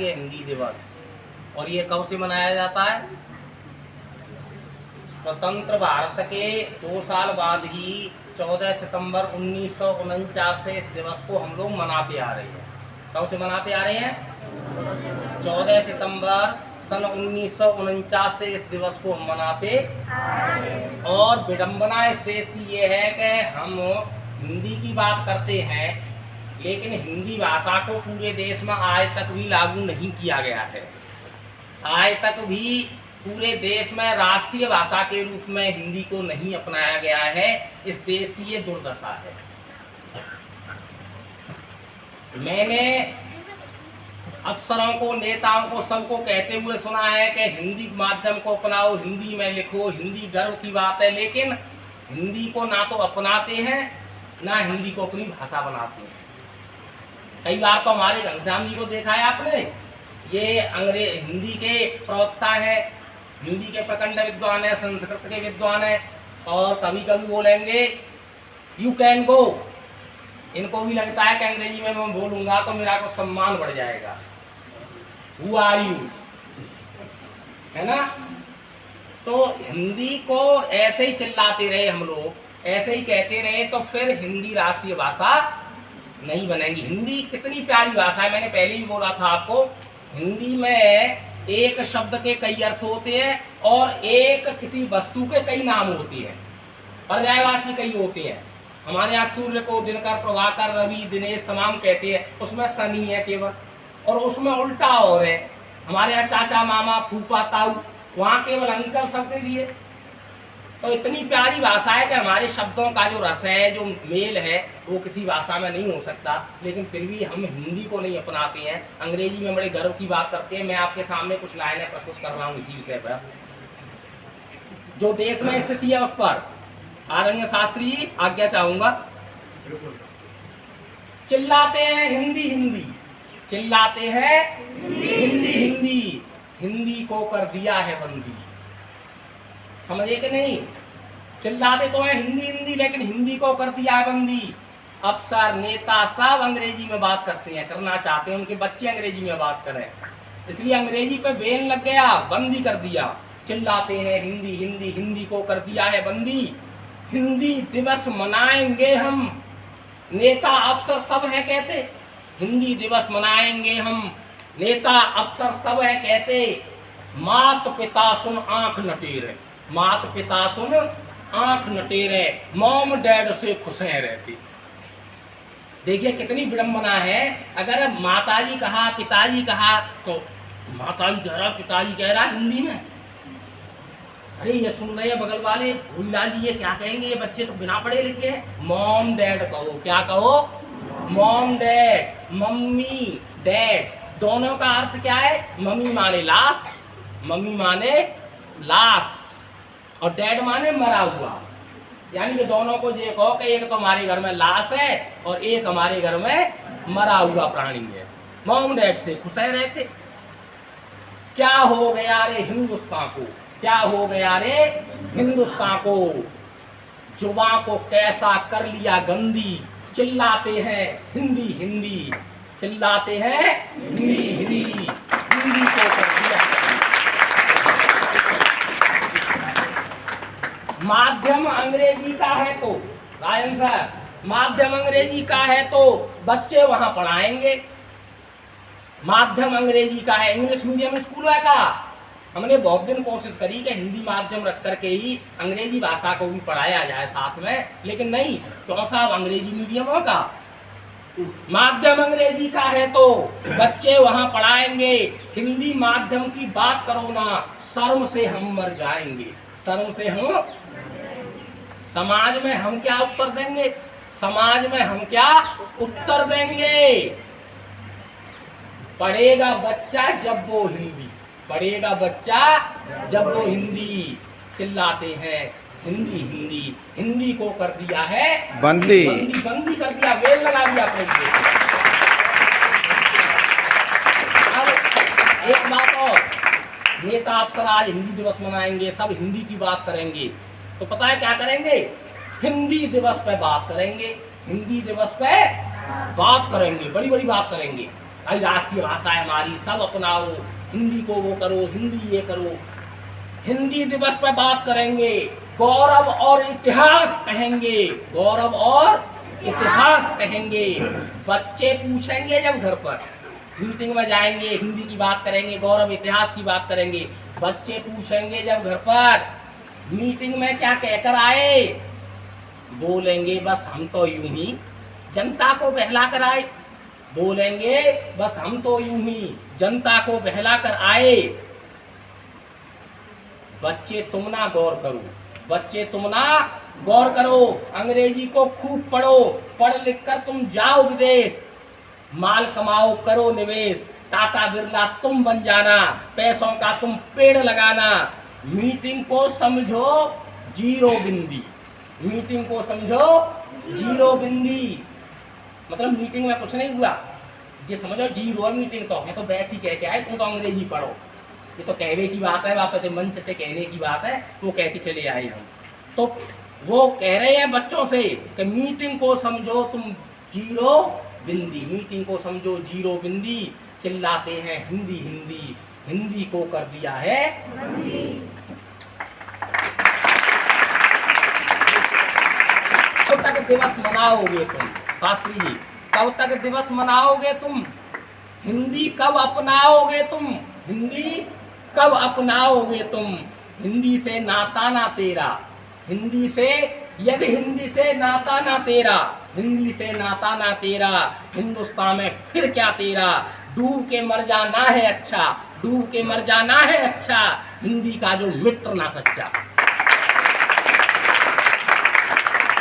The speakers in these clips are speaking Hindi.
राष्ट्रीय हिंदी दिवस। और ये कब से मनाया जाता है? स्वतंत्र भारत के 2 साल बाद ही 14 सितंबर 1949 से इस दिवस को हम लोग मनाते आ रहे हैं। कब से मनाते आ रहे हैं? 14 सितंबर सन 1949 से इस दिवस को हम मनाते। और विडंबना इस देश की ये है कि हम हिंदी की बात करते हैं, लेकिन हिंदी भाषा को पूरे देश में आज तक भी लागू नहीं किया गया है। आज तक भी पूरे देश में राष्ट्रीय भाषा के रूप में हिंदी को नहीं अपनाया गया है। इस देश की ये दुर्दशा है। मैंने अफसरों को, नेताओं को, सबको कहते हुए सुना है कि हिंदी माध्यम को अपनाओ, हिंदी में लिखो, हिंदी गर्व की बात है, लेकिन हिंदी को ना तो अपनाते हैं ना हिंदी को अपनी भाषा बनाते हैं। कई बार तो हमारे घनश्याम जी को देखा है आपने, ये हिंदी के प्रवक्ता है, हिंदी के प्रखंड विद्वान है, संस्कृत के विद्वान है, और कभी कभी बोलेंगे यू कैन गो। इनको भी लगता है कि अंग्रेजी में मैं बोलूँगा तो मेरा को सम्मान बढ़ जाएगा। हु आर यू, है ना? तो हिंदी को ऐसे ही चिल्लाते रहे हम लोग, ऐसे ही कहते रहे, तो फिर हिंदी राष्ट्रीय भाषा नहीं बनेगी। हिंदी कितनी प्यारी भाषा है, मैंने पहले भी बोला था आपको। हिंदी में एक शब्द के कई अर्थ होते हैं और एक किसी वस्तु के कई नाम होते हैं, पर्यायवाची कई होते हैं। हमारे यहाँ सूर्य को दिनकर, प्रभाकर, रवि, दिनेश तमाम कहते हैं, उसमें शनि है केवल, और उसमें उल्टा और है। हमारे यहाँ चाचा, मामा, फूफा, ताऊ, वहाँ केवल अंकल सबके लिए। तो इतनी प्यारी भाषा है कि हमारे शब्दों का जो रस है, जो मेल है, वो किसी भाषा में नहीं हो सकता। लेकिन फिर भी हम हिंदी को नहीं अपनाते हैं, अंग्रेजी में बड़े गर्व की बात करते हैं। मैं आपके सामने कुछ लाइनें प्रस्तुत कर रहा हूँ इसी विषय पर। जो देश में स्थिति है उस पर आदरणीय शास्त्री जी आज्ञा चाहूंगा। चिल्लाते हैं हिंदी हिंदी, चिल्लाते हैं हिंदी हिंदी, हिंदी को कर दिया है बंदी। समझे कि नहीं? चिल्लाते तो हैं हिंदी हिंदी, लेकिन हिंदी को कर दिया है बंदी। अफसर, नेता सब अंग्रेजी में बात करते हैं, करना चाहते हैं, उनके बच्चे अंग्रेजी में बात करें, इसलिए अंग्रेजी पे बैन लग गया, बंदी कर दिया। चिल्लाते हैं हिंदी हिंदी, हिंदी को कर दिया है बंदी। हिंदी दिवस मनाएंगे हम, नेता अफसर सब है कहते, हिंदी दिवस मनाएंगे हम, नेता अफसर सब है कहते। मात पिता सुन आंख नटेरे, मात पिता सुन आंख नटेरे, मॉम डैड से खुश हैं रहते। देखिए कितनी विडंबना है। अगर माताजी कहा, पिताजी कहा, तो माताजी कह रहा, पिताजी कह रहा हिंदी में। अरे ये सुन रहे हैं बगल वाले, भूललाल जी ये क्या कहेंगे, ये बच्चे तो बिना पढ़े लिखे हैं। मॉम डैड कहो, क्या कहो? मॉम डैड, मम्मी डैड, दोनों का अर्थ क्या है? मम्मी माने लाश, मम्मी माने लाश, और डैड माने मरा हुआ। यानी कि दोनों को ये कहो कि एक तो हमारे घर में लाश है और एक हमारे घर में मरा हुआ प्राणी है। मॉम डैड से खुश रहते। क्या हो गया रे हिंदुस्तान को, क्या हो गया रे हिंदुस्तान को, जुबान को कैसा कर लिया गंदी। चिल्लाते हैं हिंदी हिंदी, चिल्लाते हैं हिंदी हिंदी, हिंदी को कर दिया। माध्यम अंग्रेजी का है तो रायन सर, माध्यम अंग्रेजी का है तो बच्चे वहां पढ़ाएंगे। माध्यम अंग्रेजी का है, इंग्लिश मीडियम स्कूल है का। हमने बहुत दिन कोशिश करी कि हिंदी माध्यम रख करके ही अंग्रेजी भाषा को भी पढ़ाया जाए साथ में, लेकिन नहीं, क्यों साहब अंग्रेजी मीडियम होगा। माध्यम अंग्रेजी का है तो बच्चे वहां पढ़ाएंगे। हिंदी माध्यम की बात करो ना, शर्म से हम मर जाएंगे, शर्म से हम। समाज में हम क्या उत्तर देंगे, समाज में हम क्या उत्तर देंगे? पढ़ेगा बच्चा जब वो हिंदी, पढ़ेगा बच्चा जब वो हिंदी। चिल्लाते हैं हिंदी हिंदी, हिंदी को कर दिया है बंदी, बंदी, बंदी कर दिया, वेल लगा दिया अपने। अब एक बात और, नेता अफसर आज हिंदी दिवस मनाएंगे, सब हिंदी की बात करेंगे, तो पता है क्या करेंगे? हिंदी दिवस पे बात करेंगे, हिंदी दिवस पे बात करेंगे, बड़ी बड़ी बात करेंगे। भाई राष्ट्रीय भाषा है हमारी, सब अपनाओ, हिंदी को वो करो, हिंदी ये करो। हिंदी दिवस पर बात करेंगे, गौरव और इतिहास कहेंगे, गौरव और इतिहास कहेंगे। बच्चे पूछेंगे जब घर पर मीटिंग में जाएंगे, हिंदी की बात करेंगे, गौरव इतिहास की बात करेंगे। बच्चे पूछेंगे जब घर पर मीटिंग में क्या कहकर आए, बोलेंगे बस हम तो यूं ही जनता को बहला कर आए, बोलेंगे बस हम तो यूं ही जनता को बहला कर आए। बच्चे तुम ना गौर करो, बच्चे तुम ना गौर करो, अंग्रेजी को खूब पढ़ो, पढ़ लिख कर तुम जाओ विदेश, माल कमाओ, करो निवेश, टाटा बिरला तुम बन जाना, पैसों का तुम पेड़ लगाना। मीटिंग को समझो जीरो बिंदी, मीटिंग को समझो जीरो बिंदी। मतलब मीटिंग में कुछ नहीं हुआ, ये समझो जीरो मीटिंग तो है, तो वैसे ही कह के आए, तुम तो अंग्रेजी पढ़ो। ये तो कहने की बात है, वापस मंच पे कहने की बात है, वो कह के चले आए हम। तो वो कह रहे हैं बच्चों से कि मीटिंग को समझो तुम जीरो बिंदी, मीटिंग को समझो जीरो बिंदी। चिल्लाते हैं हिंदी हिंदी, हिंदी को कर दिया है बंदी। कब तक दिवस मनाओगे तुम, शास्त्री जी, कब तक दिवस मनाओगे तुम? हिंदी कब अपनाओगे तुम? हिंदी कब अपनाओगे तुम? हिंदी से नाता ना तेरा, हिंदी से, यदि हिंदी से नाता ना तेरा, हिंदी से नाता ना तेरा, हिंदुस्तान में फिर क्या तेरा? डूब के मर जाना है अच्छा, डूब के मर जाना है अच्छा, हिंदी का जो मित्र ना सच्चा।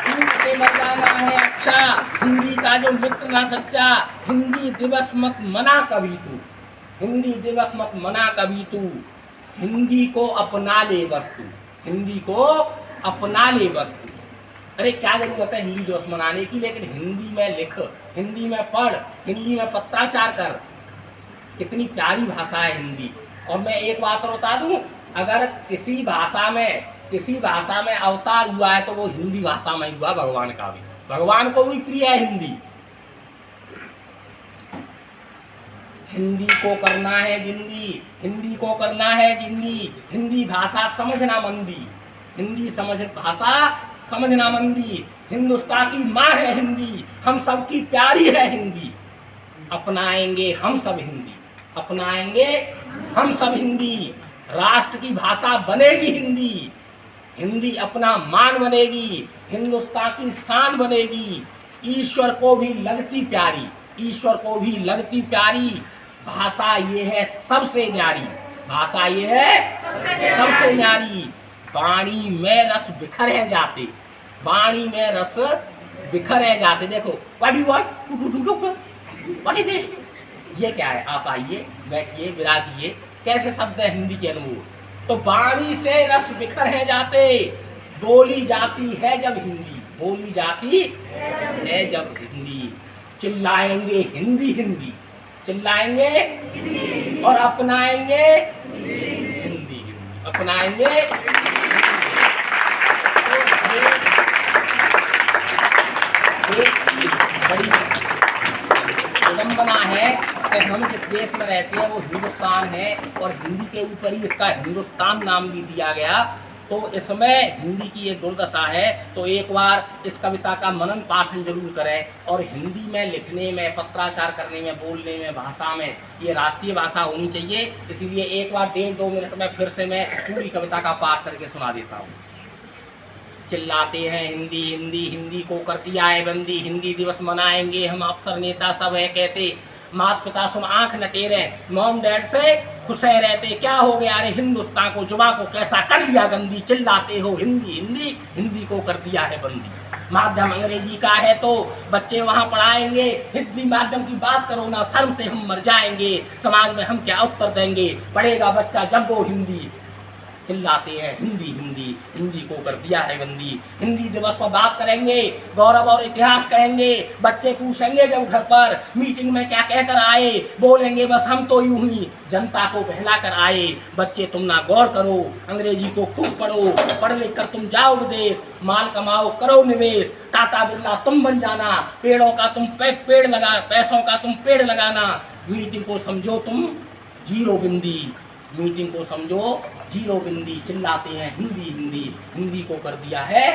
डूब के मर जाना है अच्छा, हिंदी का जो मित्र ना सच्चा। हिंदी दिवस मत मना कभी तू, हिंदी दिवस मत मना कभी तू, हिंदी को अपना ले बस तू, हिंदी को अपना ले बस तू। अरे क्या जरूरत है हिंदी दिवस मनाने की, लेकिन हिंदी में लिख, हिंदी में पढ़, हिंदी में पत्राचार कर। कितनी प्यारी भाषा है हिंदी। और मैं एक बात और बता दूं, अगर किसी भाषा में अवतार हुआ है तो वो हिंदी भाषा में हुआ, भगवान का भी, भगवान को भी प्रिय है हिंदी। हिंदी को करना है जिंदी, हिंदी को करना है जिंदी, हिंदी भाषा समझना मंदी, हिंदी समझ भाषा समझना मंदी। हिंदुस्तान की माँ है हिंदी, हम सब की प्यारी है हिंदी। अपनाएंगे हम सब हिंदी, अपनाएंगे हम सब हिंदी। राष्ट्र की भाषा बनेगी हिंदी, हिंदी अपना मान बनेगी, हिंदुस्तान की शान बनेगी। ईश्वर को भी लगती प्यारी, ईश्वर को भी लगती प्यारी भाषा ये है सबसे न्यारी, भाषा ये है सबसे न्यारी। वाणी में रस बिखरे जाते, वाणी में रस बिखरे जाते। देखो बड़ी देश, ये क्या है? आप आइए, बैठिए, विराजिए, कैसे शब्द है हिंदी के अनुरूप। तो वाणी से रस बिखरे जाते, बोली जाती है जब हिंदी, बोली जाती है जब हिंदी। चिल्लाएंगे हिंदी हिंदी, चिल्लाएंगे और अपनाएंगे हिंदी हिंदी, अपनाएंगे। बड़ी विडंबना है कि हम जिस देश में रहते हैं वो हिंदुस्तान है, और हिंदी के ऊपर ही इसका हिंदुस्तान नाम भी दिया गया। तो इसमें हिंदी की ये दुर्दशा है। तो एक बार इस कविता का मनन पाठन जरूर करें, और हिंदी में लिखने में, पत्राचार करने में, बोलने में, भाषा में ये राष्ट्रीय भाषा होनी चाहिए। इसलिए एक बार 1.5-2 मिनट में फिर से मैं पूरी कविता का पाठ करके सुना देता हूँ। चिल्लाते हैं हिंदी हिंदी, हिंदी को कर दिया है बंदी, हिंदी दिवस मनाएंगे हम अफसर नेता सब है कहते, माता पिता सुन आंख न टेरे, मॉम डैड से खुश है रहते। क्या हो गया रे हिंदुस्तान को, जुबा को कैसा कर दिया गंदी, चिल्लाते हो हिंदी हिंदी, हिंदी को कर दिया है बंदी। माध्यम अंग्रेजी का है तो बच्चे वहाँ पढ़ाएंगे, हिंदी माध्यम की बात करो ना, शर्म से हम मर जाएंगे, समाज में हम क्या उत्तर देंगे, पढ़ेगा बच्चा जब वो हिंदी। चिल्लाते हैं हिंदी हिंदी, हिंदी को कर दिया है बंदी। हिंदी दिवस पर बात करेंगे, गौरव और इतिहास कहेंगे, बच्चे पूछेंगे जब घर पर मीटिंग में क्या कहकर आए, बोलेंगे बस हम तो यूं ही जनता को बहला कर आए। बच्चे तुम ना गौर करो, अंग्रेजी को खूब पढ़ो, पढ़ लिख कर तुम जाओ विदेश, माल कमाओ करो निवेश, टाटा बिरला तुम बन जाना, पेड़ों का तुम पेड़ लगा, पैसों का तुम पेड़ लगाना। मीटिंग को समझो तुम जीरो बिंदी, मीटिंग को समझो जीरो बिंदी, चिल्लाते हैं हिंदी हिंदी, हिंदी को कर दिया है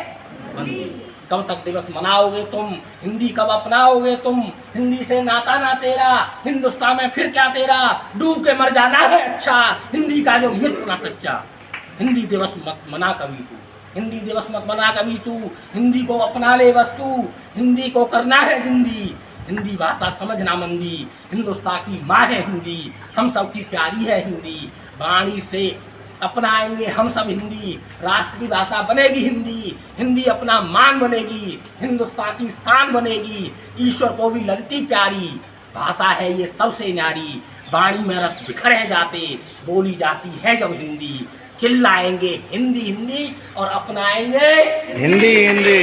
बंदी। कब तक दिवस मनाओगे तुम, हिंदी कब अपनाओगे तुम, हिंदी से नाता ना तेरा, हिंदुस्तान में फिर क्या तेरा, डूब के मर जाना है अच्छा, हिंदी का जो मित्र ना सच्चा। हिंदी दिवस मत मना कभी तू, हिंदी दिवस मत मना कभी तू, हिंदी को अपना ले बस तू, हिंदी को करना है जिंदी, हिंदी भाषा समझना मंदी, हिंदुस्तान की माँ है हिंदी, हम सब की प्यारी है हिंदी, वाणी से अपनाएंगे हम सब हिंदी, राष्ट्र की भाषा बनेगी हिंदी, हिंदी अपना मान बनेगी, हिंदुस्तान की शान बनेगी, ईश्वर को भी लगती प्यारी, भाषा है ये सबसे न्यारी, वाणी में रस बिखरे जाते, बोली जाती है जब हिंदी, चिल्लाएंगे हिंदी हिंदी और अपनाएंगे हिंदी हिंदी।